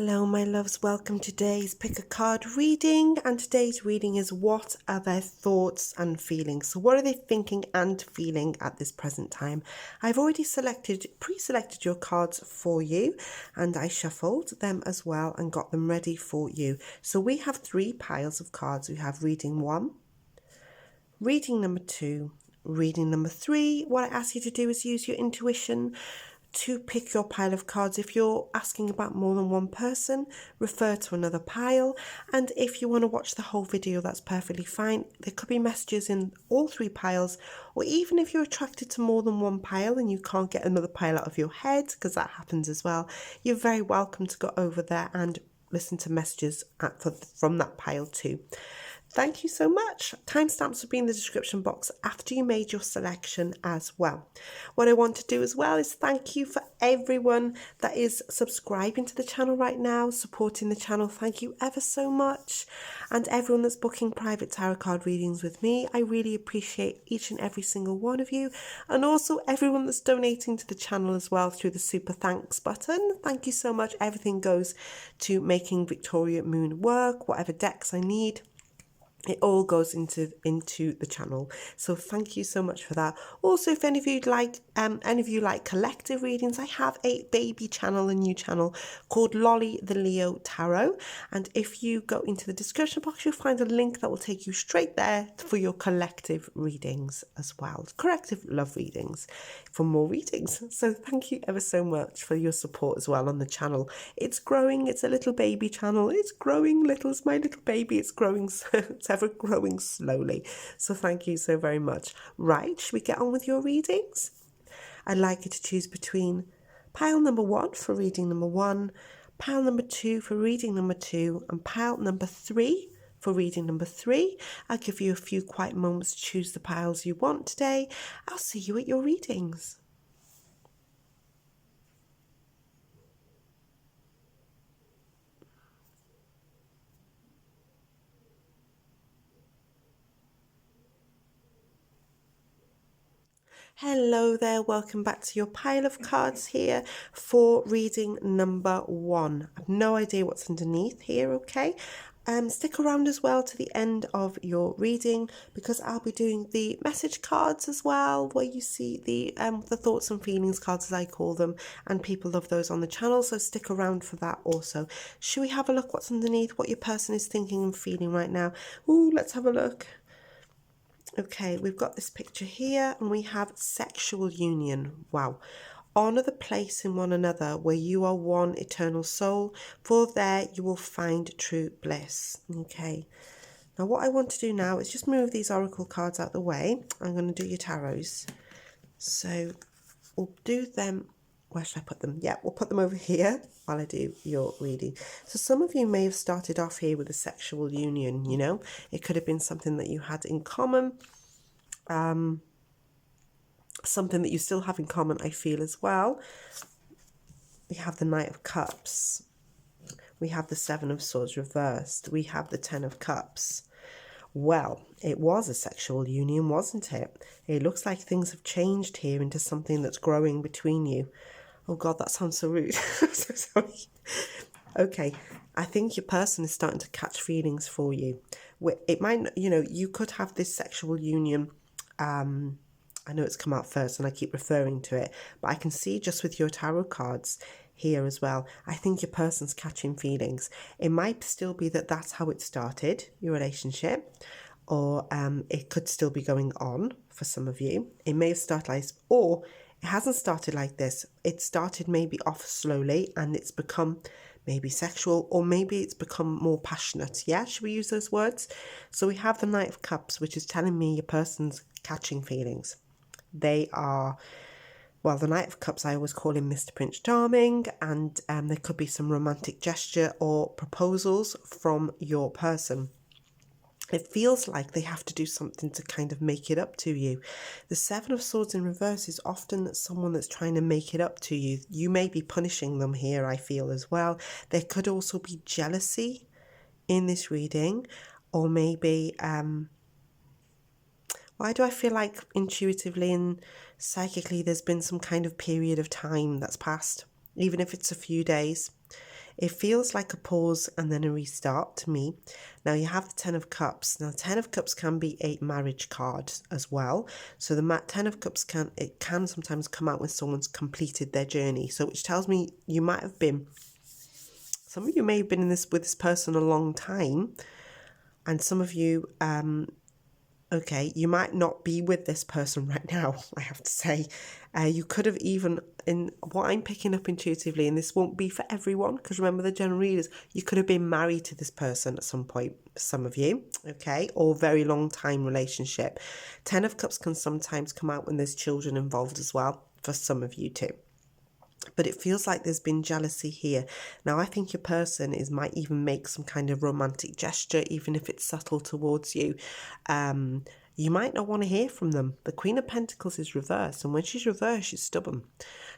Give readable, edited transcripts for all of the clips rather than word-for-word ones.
Hello my loves, welcome to today's pick a card reading, and today's reading is what are their thoughts and feelings. So what are they thinking and feeling at this present time? I've already pre-selected your cards for you, and I shuffled them as well and got them ready for you. So we have 3 piles of cards. We have reading 1, reading number 2, reading number 3. What I ask you to do is use your intuition to pick your pile of cards. If you're asking about more than one person, refer to another pile, and if you want to watch the whole video, that's perfectly fine. There could be messages in all 3 piles, or even if you're attracted to more than one pile and you can't get another pile out of your head, because that happens as well, you're very welcome to go over there and listen to messages from that pile too. Thank you so much. Timestamps will be in the description box after you made your selection as well. What I want to do as well is thank you for everyone that is subscribing to the channel right now, supporting the channel. Thank you ever so much. And everyone that's booking private tarot card readings with me, I really appreciate each and every single one of you. And also everyone that's donating to the channel as well through the super thanks button. Thank you so much. Everything goes to making Victoria Moon work, whatever decks I need. It all goes into the channel, so thank you so much for that. Also, if any of you like collective readings, I have a baby channel, a new channel called Lolly the Leo Tarot, and if you go into the description box, you'll find a link that will take you straight there for your collective readings as well, collective love readings for more readings. So thank you ever so much for your support as well on the channel. It's growing. It's a little baby channel. It's growing little. It's my little baby. It's growing. It's ever growing slowly. So thank you so very much. Right, should we get on with your readings? I'd like you to choose between pile number 1 for reading number 1, pile number 2 for reading number 2, and pile number 3 for reading number 3. I'll give you a few quiet moments to choose the piles you want today. I'll see you at your readings. Hello there, welcome back to your pile of cards here for reading number 1. I have no idea what's underneath here, okay? Stick around as well to the end of your reading, because I'll be doing the message cards as well, where you see the thoughts and feelings cards, as I call them, and people love those on the channel, so stick around for that also. Should we have a look what's underneath, what your person is thinking and feeling right now? Ooh, let's have a look. Okay, we've got this picture here, and we have sexual union. Wow. Honour the place in one another where you are one eternal soul, for there you will find true bliss. Okay. Now what I want to do now is just move these oracle cards out the way. I'm going to do your tarots. So we'll do them. Where should I put them? Yeah, we'll put them over here while I do your reading. So some of you may have started off here with a sexual union, you know. It could have been something that you had in common. Something that you still have in common, I feel, as well. We have the Knight of Cups. We have the 7 of Swords reversed. We have the 10 of Cups. Well, it was a sexual union, wasn't it? It looks like things have changed here into something that's growing between you. Oh God, that sounds so rude. I'm so sorry. Okay, I think your person is starting to catch feelings for you. It might, you know, you could have this sexual union. I know it's come out first and I keep referring to it, but I can see just with your tarot cards here as well, I think your person's catching feelings. It might still be that that's how it started, your relationship, or it could still be going on for some of you. It may have started like, or it hasn't started like this. It started maybe off slowly and it's become maybe sexual, or maybe it's become more passionate. Yeah, should we use those words? So we have the Knight of Cups, which is telling me your person's catching feelings. They are, well, the Knight of Cups, I always call him Mr. Prince Charming, and there could be some romantic gesture or proposals from your person. It feels like they have to do something to kind of make it up to you. The 7 of Swords in reverse is often someone that's trying to make it up to you. You may be punishing them here, I feel, as well. There could also be jealousy in this reading, or maybe, why do I feel like intuitively and psychically there's been some kind of period of time that's passed, even if it's a few days? It feels like a pause and then a restart to me. Now you have the Ten of Cups. Now 10 of Cups can be a marriage card as well. So the 10 of Cups can sometimes come out when someone's completed their journey. So which tells me you might have been, some of you may have been with this person a long time, and some of you, okay, you might not be with this person right now, I have to say. You could have even, in what I'm picking up intuitively, and this won't be for everyone, because remember the general readers, you could have been married to this person at some point, some of you, okay, or very long time relationship. 10 of Cups can sometimes come out when there's children involved as well, for some of you too. But it feels like there's been jealousy here. Now, I think your person might even make some kind of romantic gesture, even if it's subtle towards you. You might not want to hear from them. The Queen of Pentacles is reversed, and when she's reversed, she's stubborn.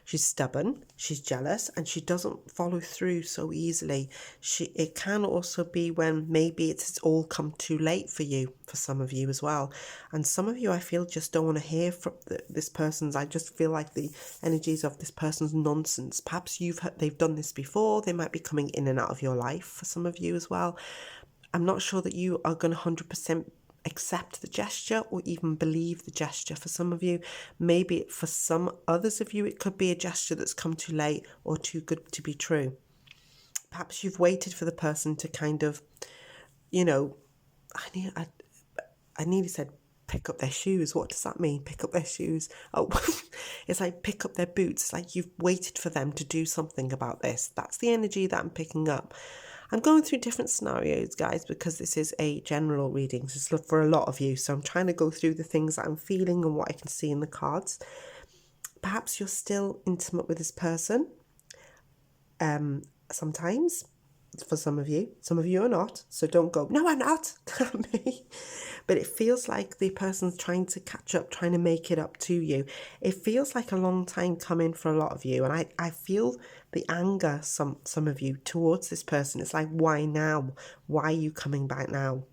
She's stubborn, she's jealous, and she doesn't follow through so easily. It can also be when maybe it's all come too late for you, for some of you as well. And some of you, I feel, just don't want to hear from this person's. I just feel like the energies of this person's nonsense. Perhaps they've done this before. They might be coming in and out of your life for some of you as well. I'm not sure that you are going to 100% accept the gesture or even believe the gesture. For some of you, maybe for some others of you, it could be a gesture that's come too late or too good to be true. Perhaps you've waited for the person to kind of, I nearly said pick up their shoes. What does that mean? Pick up their shoes? Oh, it's like pick up their boots. It's like you've waited for them to do something about this. That's the energy that I'm picking up. I'm going through different scenarios, guys, because this is a general reading. This is for a lot of you. So I'm trying to go through the things that I'm feeling and what I can see in the cards. Perhaps you're still intimate with this person. Sometimes, for some of you are not. So don't go, no, I'm not. Me. But it feels like the person's trying to catch up, trying to make it up to you. It feels like a long time coming for a lot of you. And I feel the anger, some of you, towards this person. It's like, why now? Why are you coming back now?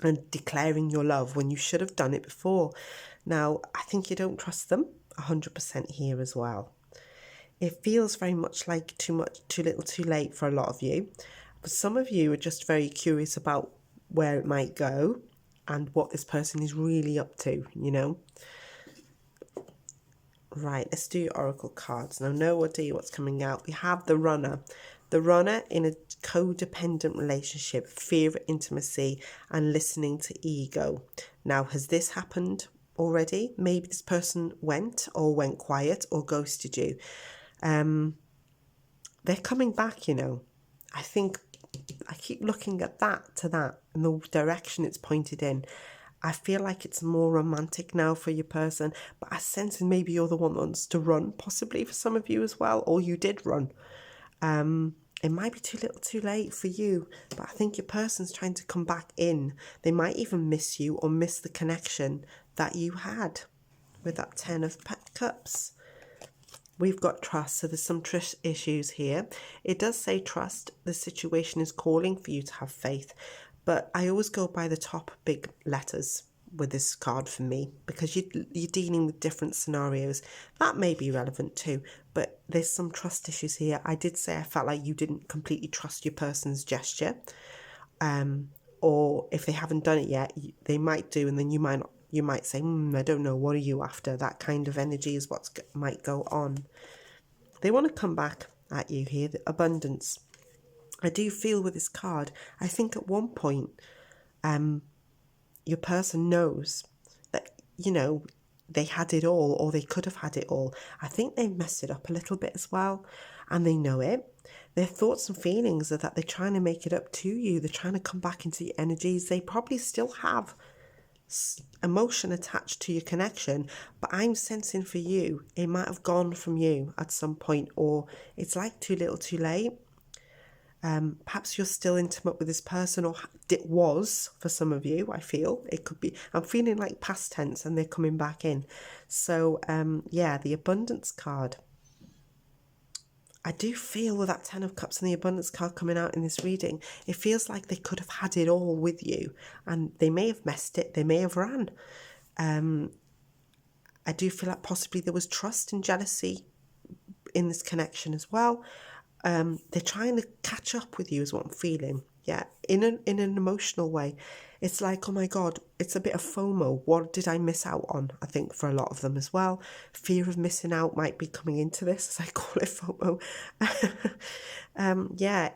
And declaring your love when you should have done it before. Now, I think you don't trust them 100% here as well. It feels very much like too little, too late for a lot of you. But some of you are just very curious about where it might go and what this person is really up to, Right, let's do Oracle cards. Now, no idea what's coming out. We have the Runner. The Runner in a codependent relationship, fear of intimacy and listening to ego. Now, has this happened already? Maybe this person went quiet or ghosted you. They're coming back, I think I keep looking at that and the direction it's pointed in. I feel like it's more romantic now for your person, but I sense maybe you're the one that wants to run, possibly for some of you as well, or you did run. It might be too little, too late for you, but I think your person's trying to come back in. They might even miss you or miss the connection that you had with that 10 of Cups. We've got trust, so there's some trust issues here. It does say trust. The situation is calling for you to have faith, but I always go by the top big letters with this card for me, because you're dealing with different scenarios. That may be relevant too, but there's some trust issues here. I did say I felt like you didn't completely trust your person's gesture, or if they haven't done it yet, they might do, and then you might say, I don't know, what are you after? That kind of energy is what might go on. They want to come back at you here, the abundance. I do feel with this card, I think at one point, your person knows that, they had it all, or they could have had it all. I think they messed it up a little bit as well, and they know it. Their thoughts and feelings are that they're trying to make it up to you. They're trying to come back into your energies. They probably still have emotion attached to your connection, but I'm sensing for you, it might have gone from you at some point, or it's like too little, too late. Perhaps you're still intimate with this person, or it was for some of you. I feel it could be, I'm feeling like past tense and they're coming back in. So the abundance card, I do feel with that 10 of Cups and the abundance card coming out in this reading, it feels like they could have had it all with you, and they may have messed it, they may have ran. I do feel like possibly there was trust and jealousy in this connection as well. they're trying to catch up with you is what I'm feeling. Yeah, in an emotional way. It's like, oh my God, it's a bit of FOMO. What did I miss out on? I think for a lot of them as well. Fear of missing out might be coming into this, as I call it, FOMO. Yeah,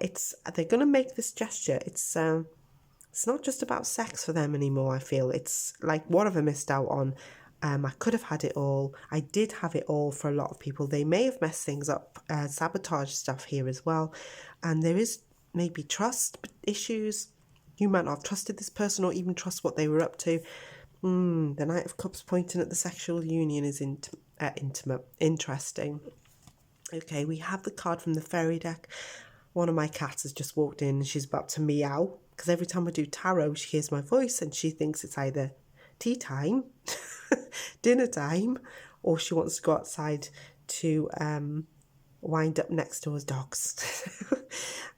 they're going to make this gesture. It's not just about sex for them anymore, I feel. It's like, what have I missed out on? I could have had it all. I did have it all for a lot of people. They may have messed things up, sabotage stuff here as well. And there is maybe trust issues. You might not have trusted this person or even trust what they were up to. The Knight of Cups pointing at the sexual union is intimate. Interesting. Okay, we have the card from the fairy deck. One of my cats has just walked in and she's about to meow. Because every time I do tarot, she hears my voice and she thinks it's either tea time, dinner time, or she wants to go outside to wind up next door's dogs.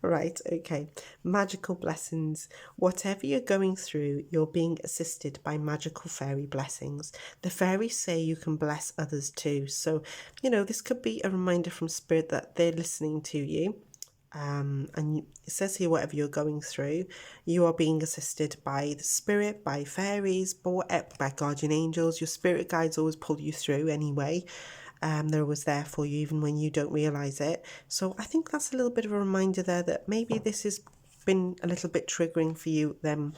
Right, okay. Magical blessings. Whatever you're going through, you're being assisted by magical fairy blessings. The fairies say you can bless others too. So, this could be a reminder from Spirit that they're listening to you. And it says here, whatever you're going through, you are being assisted by the Spirit, by fairies, by guardian angels. Your spirit guides always pull you through anyway. They're always there for you, even when you don't realise it. So I think that's a little bit of a reminder there that maybe this has been a little bit triggering for you, them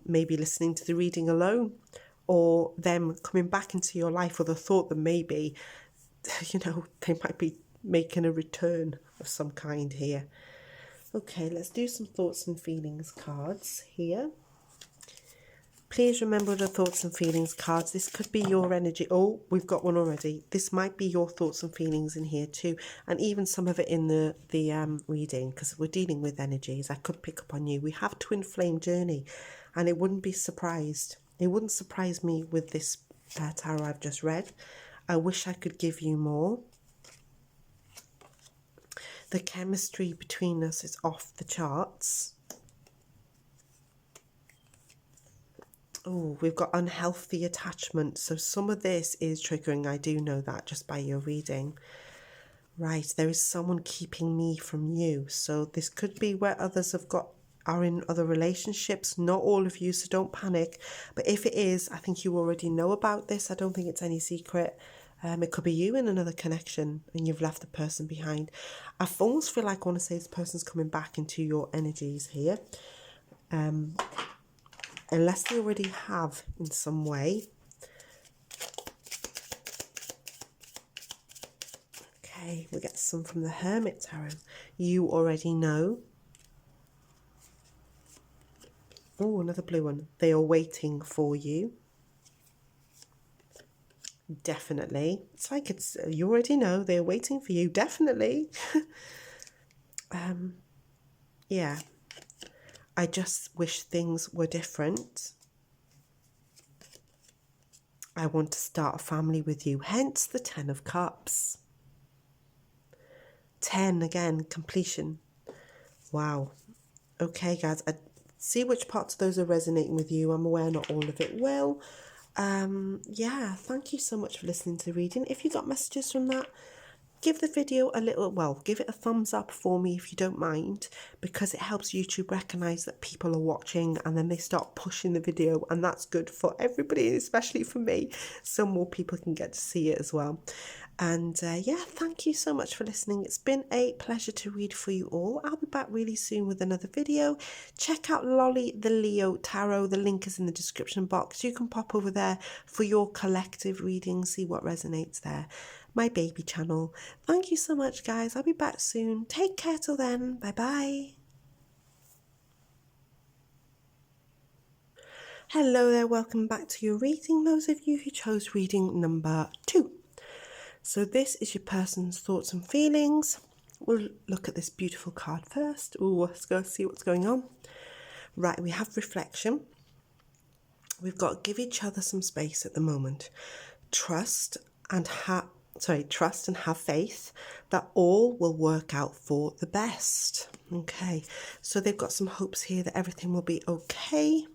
maybe listening to the reading alone, or them coming back into your life with the thought that maybe, they might be making a return of some kind here. Okay, let's do some thoughts and feelings cards here. Please remember the thoughts and feelings cards. This could be your energy. Oh, we've got one already. This might be your thoughts and feelings in here too. And even some of it in the reading, because we're dealing with energies. I could pick up on you. We have Twin Flame Journey, and it wouldn't surprise me with this tarot I've just read. I wish I could give you more. The chemistry between us is off the charts. Oh, we've got unhealthy attachment. So some of this is triggering. I do know that just by your reading. Right, there is someone keeping me from you. So this could be where others are in other relationships. Not all of you, so don't panic. But if it is, I think you already know about this. I don't think it's any secret. It could be you in another connection and you've left the person behind. I almost feel like I want to say this person's coming back into your energies here. Unless they already have in some way. Okay, we get some from the Hermit Tarot. You already know. Oh, another blue one. They are waiting for you. Definitely. It's like you already know. They're waiting for you. Definitely. Yeah. I just wish things were different. I want to start a family with you. Hence the 10 of Cups. 10 again, completion. Wow. Okay, guys. I see which parts of those are resonating with you. I'm aware not all of it will. Yeah, thank you so much for listening to the reading. If you got messages from that, give the video give it a thumbs up for me if you don't mind, because it helps YouTube recognize that people are watching, and then they start pushing the video, and that's good for everybody, especially for me, so more people can get to see it as well. And yeah, thank you so much for listening. It's been a pleasure to read for you all. I'll be back really soon with another video. Check out Lolly the Leo Tarot. The link is in the description box. You can pop over there for your collective reading, see what resonates there. My baby channel. Thank you so much, guys. I'll be back soon. Take care till then. Bye-bye. Hello there. Welcome back to your reading. Those of you who chose reading number 2. So this is your person's thoughts and feelings. We'll look at this beautiful card first. Ooh, let's go see what's going on. Right, we have reflection. We've got give each other some space at the moment. Trust and have faith that all will work out for the best. Okay, so they've got some hopes here that everything will be okay.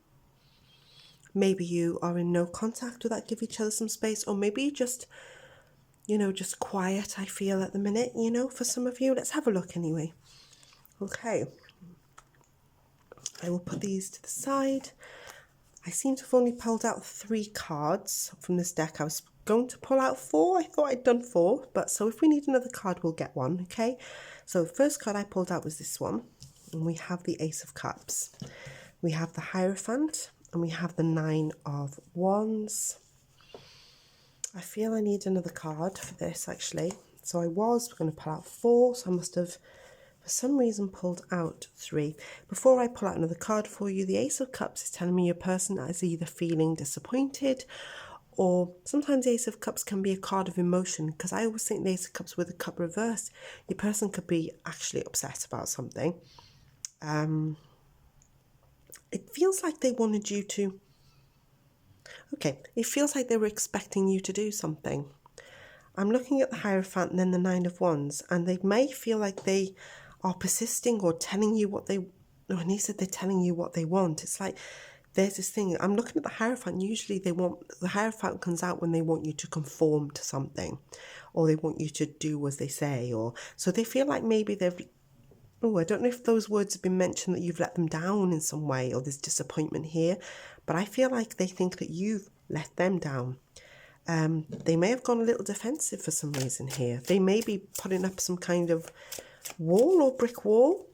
Maybe you are in no contact with that, give each other some space, or maybe just quiet, I feel at the minute, for some of you. Let's have a look anyway. Okay. I will put these to the side. I seem to have only pulled out 3 cards from this deck. I was going to pull out 4. I thought I'd done 4, but so if we need another card, we'll get one, okay? So the first card I pulled out was this one, and we have the Ace of Cups. We have the Hierophant, and we have the 9 of Wands. I feel I need another card for this, actually. So I was going to pull out 4, so I must have, for some reason, pulled out 3. Before I pull out another card for you, the Ace of Cups is telling me your person is either feeling disappointed, or sometimes the Ace of Cups can be a card of emotion, because I always think the Ace of Cups with a cup reversed, your person could be actually upset about something. It feels like they wanted you to... Okay, it feels like they were expecting you to do something. I'm looking at the Hierophant and then the 9 of Wands, and they may feel like they are persisting or telling you what they... When he said they're telling you what they want, it's like there's this thing. I'm looking at the Hierophant. Usually the Hierophant comes out when they want you to conform to something, or they want you to do as they say, or so they feel like maybe they've... Oh, I don't know if those words have been mentioned, that you've let them down in some way, or there's disappointment here, but I feel like they think that you've let them down. They may have gone a little defensive for some reason here. They may be putting up some kind of wall or brick wall.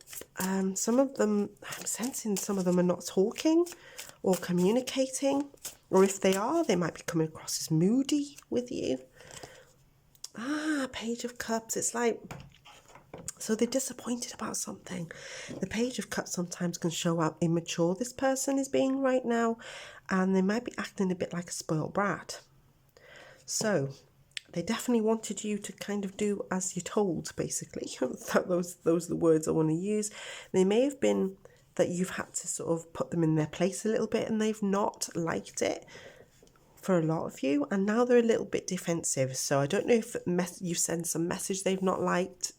Some of them, I'm sensing some of them are not talking or communicating, or if they are, they might be coming across as moody with you. Page of Cups. It's like... So they're disappointed about something. The Page of Cups sometimes can show how immature this person is being right now, and they might be acting a bit like a spoiled brat. So they definitely wanted you to kind of do as you're told, basically. those are the words I want to use. They may have been that you've had to sort of put them in their place a little bit, and they've not liked it for a lot of you, and now they're a little bit defensive. So I don't know if you send some message they've not liked.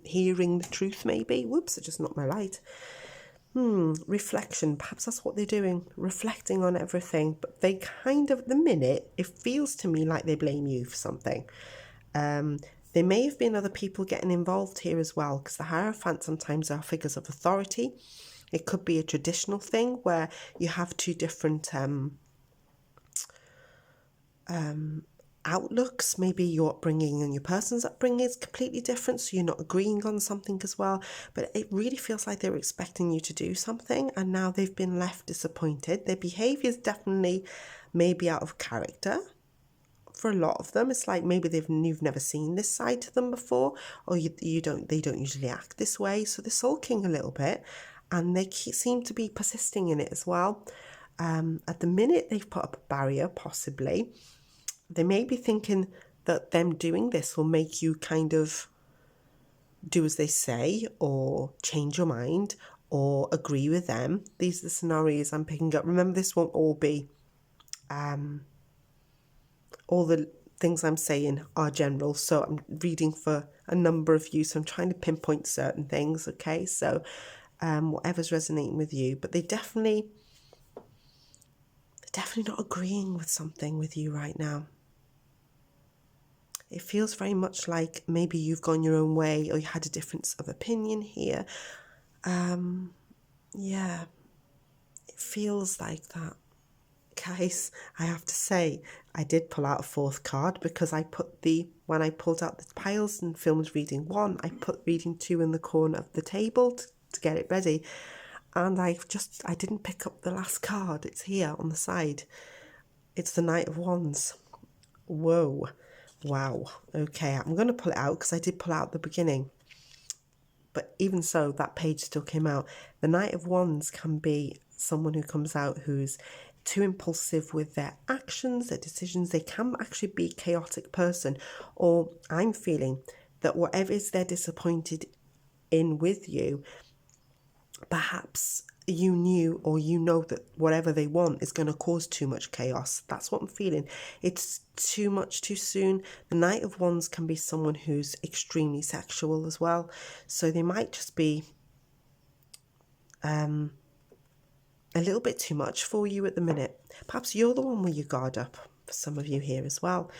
Hearing the truth, maybe. Whoops, I just knocked my light. Reflection. Perhaps that's what they're doing, reflecting on everything. But they kind of, at the minute, it feels to me like they blame you for something. There may have been other people getting involved here as well, because the Hierophant sometimes are figures of authority. It could be a traditional thing where you have 2 different outlooks. Maybe your upbringing and your person's upbringing is completely different, so you're not agreeing on something as well, but it really feels like they're expecting you to do something, and now they've been left disappointed. Their behavior is definitely maybe out of character for a lot of them. It's like maybe you've never seen this side to them before, or they don't usually act this way, so they're sulking a little bit, and they seem to be persisting in it as well. At the minute, they've put up a barrier, possibly. They may be thinking that them doing this will make you kind of do as they say, or change your mind, or agree with them. These are the scenarios I'm picking up. Remember, this won't all be... all the things I'm saying are general, so I'm reading for a number of you, so I'm trying to pinpoint certain things, okay? So whatever's resonating with you. But they're definitely not agreeing with something with you right now. It feels very much like maybe you've gone your own way, or you had a difference of opinion here. Yeah, it feels like that. Guys, I have to say, I did pull out a 4th card, because when I pulled out the piles and filmed reading 1, I put reading 2 in the corner of the table to get it ready. And I didn't pick up the last card. It's here on the side. It's the Knight of Wands. Whoa. Wow. Okay, I'm going to pull it out, because I did pull out at the beginning. But even so, that page still came out. The Knight of Wands can be someone who comes out who's too impulsive with their actions, their decisions. They can actually be a chaotic person. Or I'm feeling that whatever is they're disappointed in with you, perhaps you knew, or you know, that whatever they want is going to cause too much chaos. That's what I'm feeling. It's too much too soon. The Knight of Wands can be someone who's extremely sexual as well. So they might just be a little bit too much for you at the minute. Perhaps you're the one with your guard up. for some of you here as well.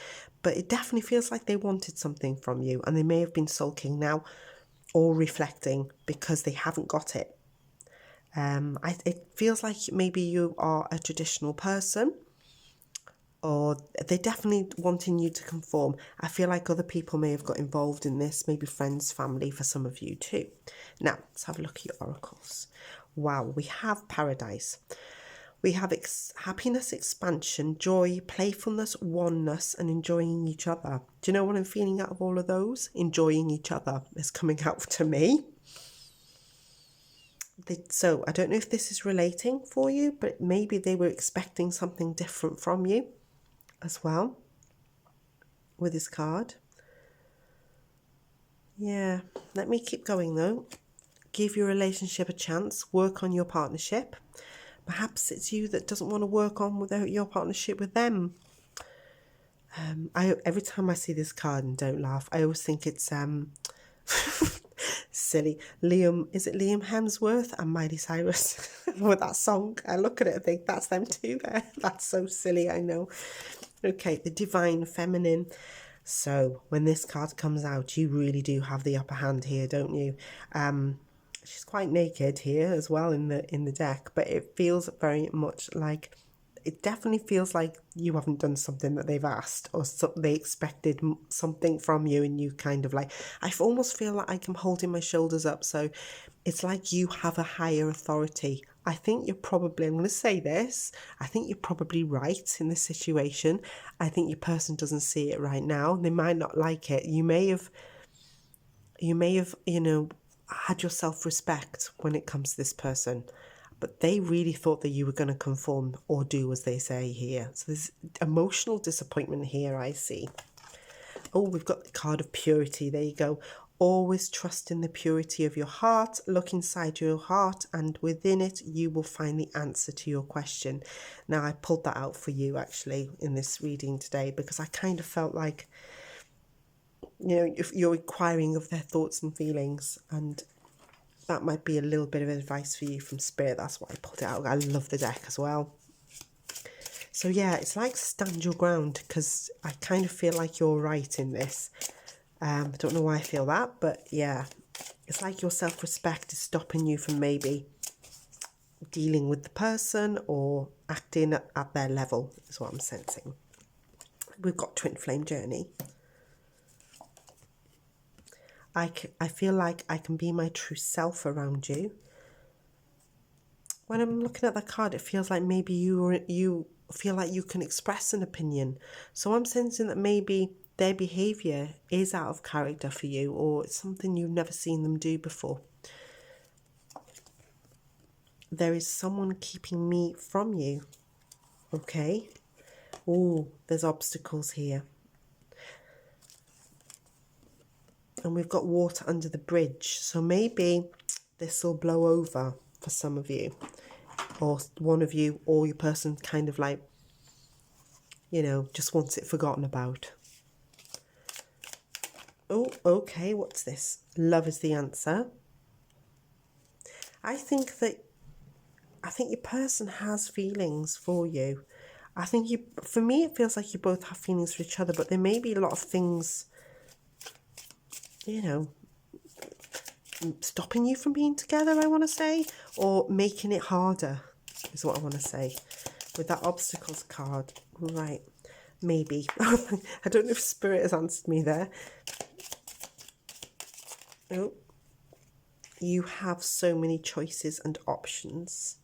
But it definitely feels like they wanted something from you, and they may have been sulking now or reflecting because they haven't got it. It feels like maybe you are a traditional person, or they're definitely wanting you to conform. I feel like other people may have got involved in this, maybe friends, family for some of you too. Now, let's have a look at your oracles. Wow, we have paradise. We have happiness, expansion, joy, playfulness, oneness, and enjoying each other. Do you know what I'm feeling out of all of those? Enjoying each other is coming out to me. So I don't know if this is relating for you, but maybe they were expecting something different from you as well with this card. Yeah, let me keep going though. Give your relationship a chance. Work on your partnership. Perhaps it's you that doesn't want to work on without your partnership with them. Every time I see this card, and don't laugh, I always think it's silly. Is it Liam Hemsworth and Miley Cyrus with that song? I look at it and think that's them too there. That's so silly, I know. Okay, the divine feminine. So when this card comes out, you really do have the upper hand here, don't you? She's quite naked here as well in the deck, but it feels very much like, it definitely feels like you haven't done something that they've asked, or they expected something from you, and you kind of like, I almost feel like I'm holding my shoulders up, so it's like you have a higher authority. I think you're probably, I'm going to say this, I think you're probably right in this situation. I think your person doesn't see it right now. They might not like it. You may have, had your self-respect when it comes to this person, but they really thought that you were going to conform or do as they say here. So there's emotional disappointment here, I see. Oh, we've got the card of purity. There you go. Always trust in the purity of your heart. Look inside your heart, and within it, you will find the answer to your question. Now, I pulled that out for you, actually, in this reading today, because I kind of felt like, if you're inquiring of their thoughts and feelings, and that might be a little bit of advice for you from Spirit. That's why I pulled it out. I love the deck as well. So yeah, it's like stand your ground, because I kind of feel like you're right in this. I don't know why I feel that, but yeah, it's like your self-respect is stopping you from maybe dealing with the person or acting at their level, is what I'm sensing. We've got twin flame journey. I feel like I can be my true self around you. When I'm looking at that card, it feels like maybe you feel like you can express an opinion. So I'm sensing that maybe their behaviour is out of character for you, or it's something you've never seen them do before. There is someone keeping me from you. Okay. Oh, there's obstacles here. And we've got water under the bridge. So maybe this will blow over for some of you. Or one of you, or your person kind of like, just wants it forgotten about. Oh, okay, what's this? Love is the answer. I think your person has feelings for you. For me, it feels like you both have feelings for each other, but there may be a lot of things, stopping you from being together, I want to say, or making it harder, is what I want to say. With that obstacles card, right, maybe. I don't know if Spirit has answered me there. Oh, you have so many choices and options.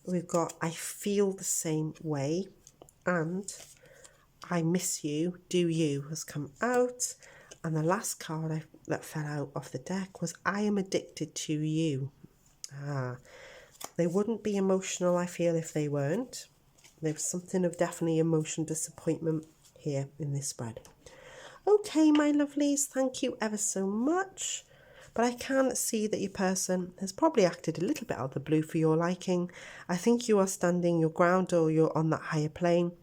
We've got I feel the same way, and I miss you, do you has come out. And the last card that fell out of the deck was I am addicted to you. They wouldn't be emotional, I feel, if they weren't. There's something of definitely emotional disappointment here in this spread. Okay, my lovelies, thank you ever so much. But I can see that your person has probably acted a little bit out of the blue for your liking. I think you are standing your ground, or you're on that higher plane.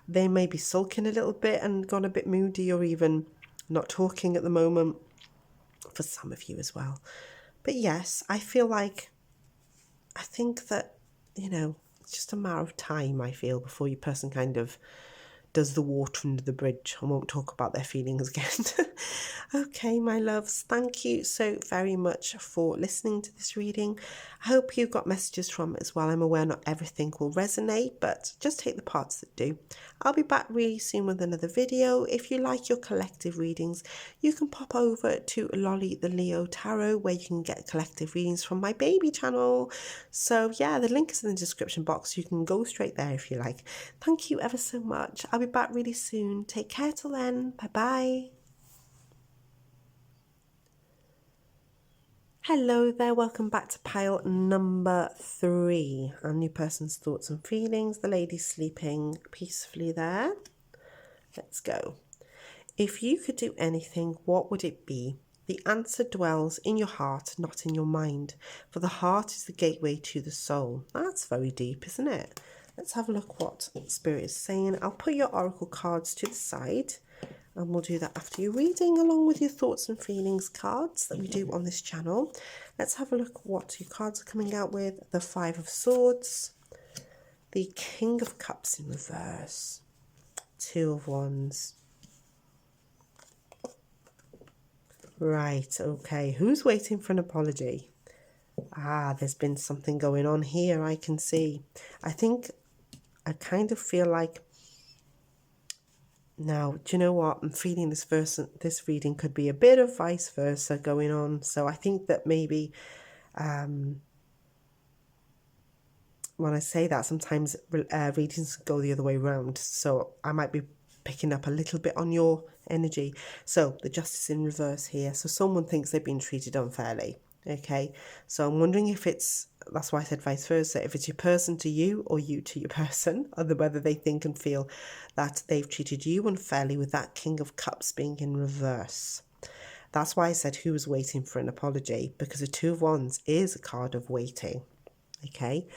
They may be sulking a little bit and gone a bit moody, or even not talking at the moment for some of you as well. But yes, I think that, it's just a matter of time, I feel, before your person kind of does the water under the bridge. I won't talk about their feelings again. Okay, my loves, thank you so very much for listening to this reading. I hope you got messages from it as well. I'm aware not everything will resonate, but just take the parts that do. I'll be back really soon with another video. If you like your collective readings, you can pop over to Lolly the Leo Tarot, where you can get collective readings from my baby channel. So yeah, the link is in the description box. You can go straight there if you like. Thank you ever so much. I'll be back really soon. Take care till then. Bye bye. Hello there, welcome back to pile number 3. A new person's thoughts and feelings. The lady's sleeping peacefully there. Let's go. If you could do anything, what would it be? The answer dwells in your heart, not in your mind. For the heart is the gateway to the soul. That's very deep, isn't it? Let's have a look what Spirit is saying. I'll put your oracle cards to the side. And we'll do that after your reading, along with your thoughts and feelings cards that we do on this channel. Let's have a look what your cards are coming out with. The 5 of Swords, the King of Cups in reverse, 2 of Wands. Right, okay. Who's waiting for an apology? There's been something going on here, I can see. I kind of feel like... Now, do you know what? I'm feeling this reading could be a bit of vice versa going on. So I think that maybe when I say that, sometimes readings go the other way around. So I might be picking up a little bit on your energy. So the Justice in reverse here. So someone thinks they've been treated unfairly. Okay, so I'm wondering if that's why I said vice versa, if it's your person to you or you to your person, or whether they think and feel that they've treated you unfairly with that King of Cups being in reverse. That's why I said who was waiting for an apology, because the 2 of Wands is a card of waiting. Okay,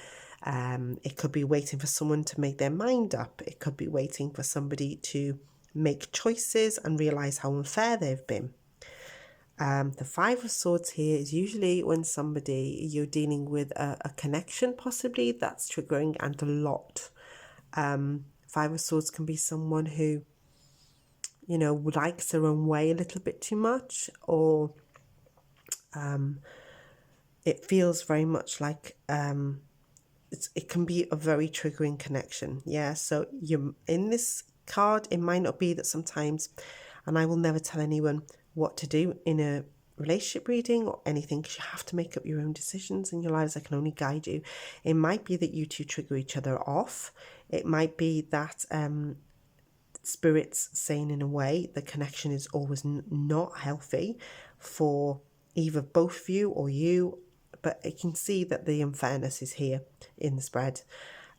it could be waiting for someone to make their mind up. It could be waiting for somebody to make choices and realise how unfair they've been. The 5 of Swords here is usually when you're dealing with a connection possibly that's triggering, and a lot. 5 of Swords can be someone who, likes their own way a little bit too much, or it feels very much like it can be a very triggering connection. Yeah, so in this card, it might not be that sometimes, and I will never tell anyone what to do in a relationship reading or anything, because you have to make up your own decisions in your lives. I can only guide you. It might be that you two trigger each other off. It might be that Spirit's saying in a way the connection is always not healthy for either both of you or you, but I can see that the unfairness is here in the spread.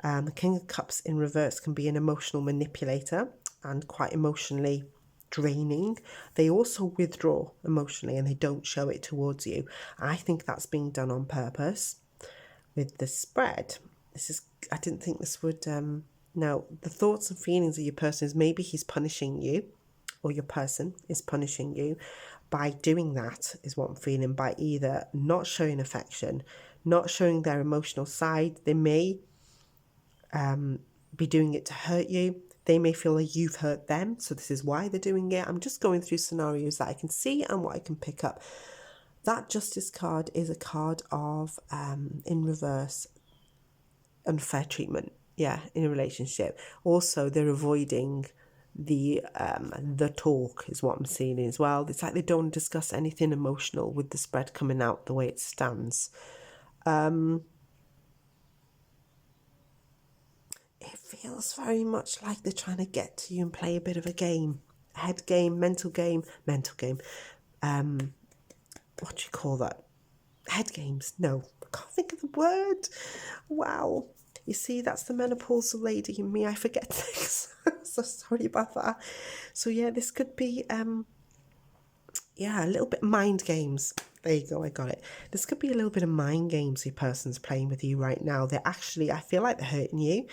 The King of Cups in reverse can be an emotional manipulator and quite emotionally draining. They also withdraw emotionally and they don't show it towards you. I think that's being done on purpose with the spread. I didn't think this would... Now, the thoughts and feelings of your person is maybe he's punishing you, or your person is punishing you by doing that, is what I'm feeling, by either not showing affection, not showing their emotional side. They may be doing it to hurt you. They may feel like you've hurt them, so this is why they're doing it. I'm just going through scenarios that I can see and what I can pick up. That Justice card is a card of, in reverse, unfair treatment. Yeah, in a relationship. Also, they're avoiding the talk, is what I'm seeing as well. It's like they don't discuss anything emotional with the spread coming out the way it stands. It feels very much like they're trying to get to you and play a bit of a game. Head game, mental game. What do you call that? Head games? No, I can't think of the word. Wow. You see, that's the menopausal lady in me. I forget things. So sorry about that. So yeah, this could be, a little bit mind games. There you go, I got it. This could be a little bit of mind games your person's playing with you right now. They're actually, I feel like they're hurting you.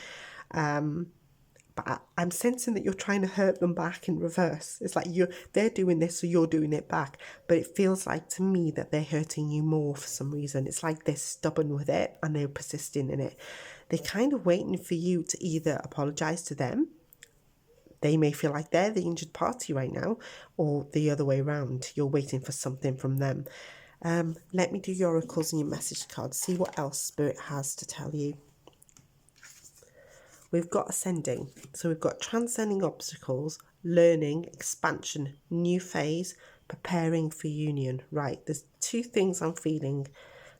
But I'm sensing that you're trying to hurt them back in reverse. It's like they're doing this, so you're doing it back. But it feels like to me that they're hurting you more for some reason. It's like they're stubborn with it and they're persisting in it. They're kind of waiting for you to either apologise to them, they may feel like they're the injured party right now, or the other way around. You're waiting for something from them. Let me do your oracles and your message cards. See what else Spirit has to tell you. We've got ascending. So we've got transcending obstacles, learning, expansion, new phase, preparing for union. Right, there's two things I'm feeling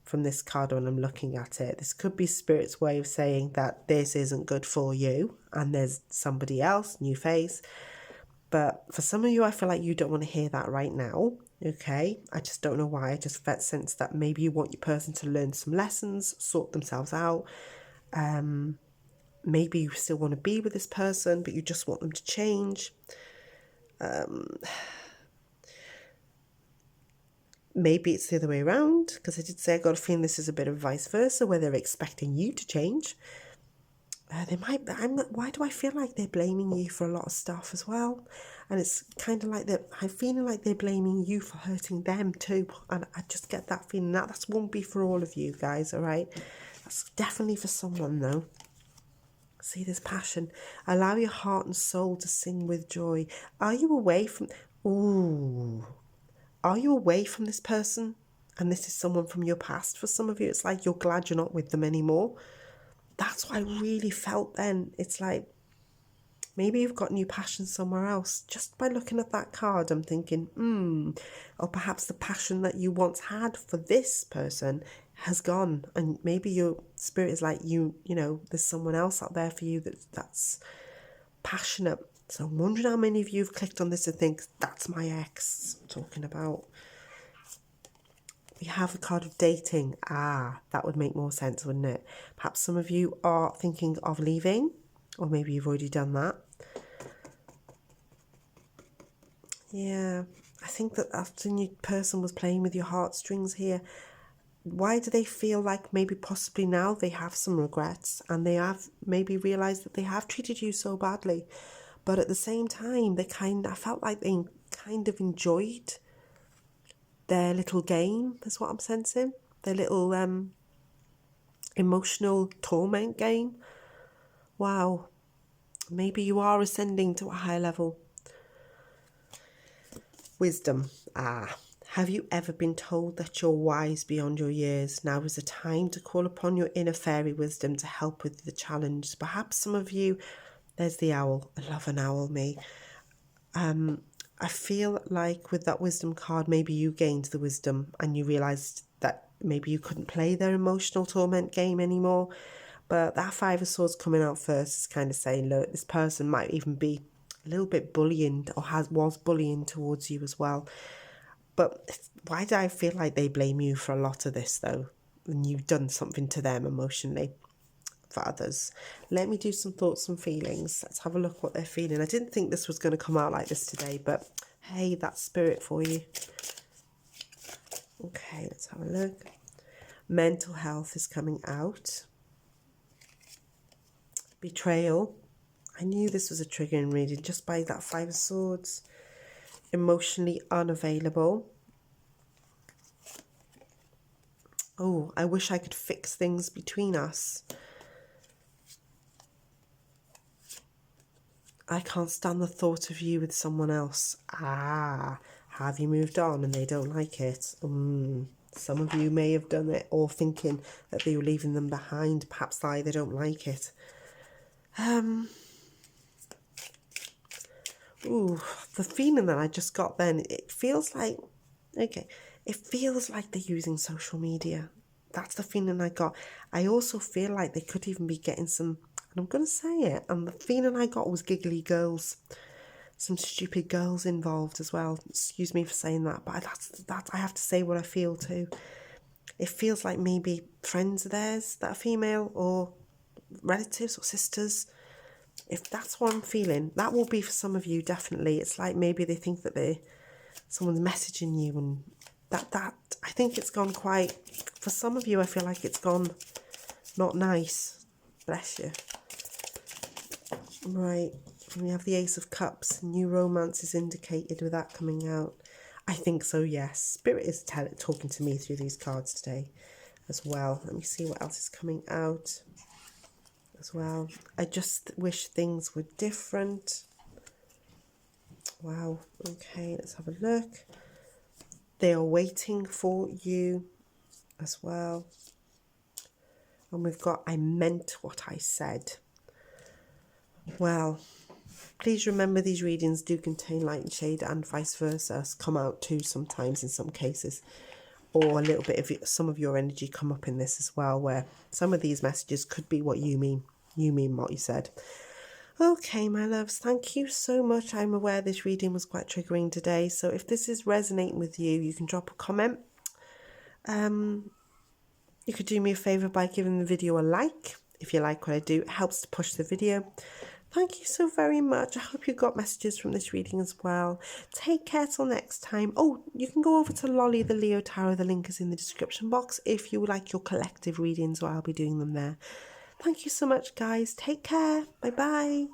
from this card when I'm looking at it. This could be Spirit's way of saying that this isn't good for you and there's somebody else, new phase. But for some of you, I feel like you don't want to hear that right now. Okay, I just don't know why. I just felt sense that maybe you want your person to learn some lessons, sort themselves out. Maybe you still want to be with this person, but you just want them to change. Maybe it's the other way around, because I did say I got a feeling this is a bit of vice versa, where they're expecting you to change. They might. Why do I feel like they're blaming you for a lot of stuff as well? And it's kind of like that. I'm feeling like they're blaming you for hurting them too. And I just get that feeling. That won't be for all of you guys, all right? That's definitely for someone though. See, there's passion. Allow your heart and soul to sing with joy. Are you away from... Ooh. Are you away from this person? And this is someone from your past. For some of you, it's like you're glad you're not with them anymore. That's what I really felt then. It's like, maybe you've got new passion somewhere else. Just by looking at that card, I'm thinking, or perhaps the passion that you once had for this person has gone, and maybe your spirit is like, you know, there's someone else out there for you that's passionate. So I'm wondering how many of you have clicked on this and think, that's my ex I'm talking about. We have the card of dating. That would make more sense, wouldn't it? Perhaps some of you are thinking of leaving, or maybe you've already done that. Yeah, I think that after your person was playing with your heartstrings here. Why do they feel like maybe possibly now they have some regrets and they have maybe realised that they have treated you so badly? But at the same time, I felt like they kind of enjoyed their little game, is what I'm sensing. Their little emotional torment game. Wow. Maybe you are ascending to a higher level. Wisdom. Have you ever been told that you're wise beyond your years? Now is the time to call upon your inner fairy wisdom to help with the challenge. Perhaps some of you, there's the owl. I love an owl, me. I feel like with that wisdom card, maybe you gained the wisdom and you realised that maybe you couldn't play their emotional torment game anymore. But that Five of Swords coming out first is kind of saying, look, this person might even be a little bit bullying or was bullying towards you as well. But why do I feel like they blame you for a lot of this, though? And you've done something to them emotionally for others. Let me do some thoughts and feelings. Let's have a look what they're feeling. I didn't think this was going to come out like this today, but hey, that's spirit for you. Okay, let's have a look. Mental health is coming out. Betrayal. I knew this was a triggering reading just by that Five of Swords. Emotionally unavailable. Oh, I wish I could fix things between us. I can't stand the thought of you with someone else. Have you moved on and they don't like it? Some of you may have done it, or thinking that they were leaving them behind. Perhaps they don't like it. The feeling that I just got then, it feels like, it feels like they're using social media. That's the feeling I got. I also feel like they could even be getting some, and I'm going to say it, and the feeling I got was giggly girls. Some stupid girls involved as well. Excuse me for saying that, but that's I have to say what I feel too. It feels like maybe friends of theirs that are female, or relatives or sisters. If that's what I'm feeling, that will be for some of you, definitely. It's like maybe they think that someone's messaging you, and that I think it's gone quite, for some of you, I feel like it's gone not nice. Bless you. Right, we have the Ace of Cups. New romance is indicated with that coming out. I think so, yes. Spirit is talking to me through these cards today as well. Let me see what else is coming out as well. I just wish things were different. Wow. Okay, let's have a look. They are waiting for you as well. And we've got, I meant what I said. Well, please remember these readings do contain light and shade, and vice versa come out too sometimes in some cases. Or a little bit of some of your energy come up in this as well, where some of these messages could be what you mean. You mean what you said. Okay, my loves, thank you so much. I'm aware this reading was quite triggering today, so if this is resonating with you, you can drop a comment. You could do me a favour by giving the video a like. If you like what I do, it helps to push the video. Thank you so very much. I hope you got messages from this reading as well. Take care till next time. Oh, you can go over to Lolly the Leo Tarot. The link is in the description box if you would like your collective readings, or I'll be doing them there. Thank you so much, guys. Take care. Bye-bye.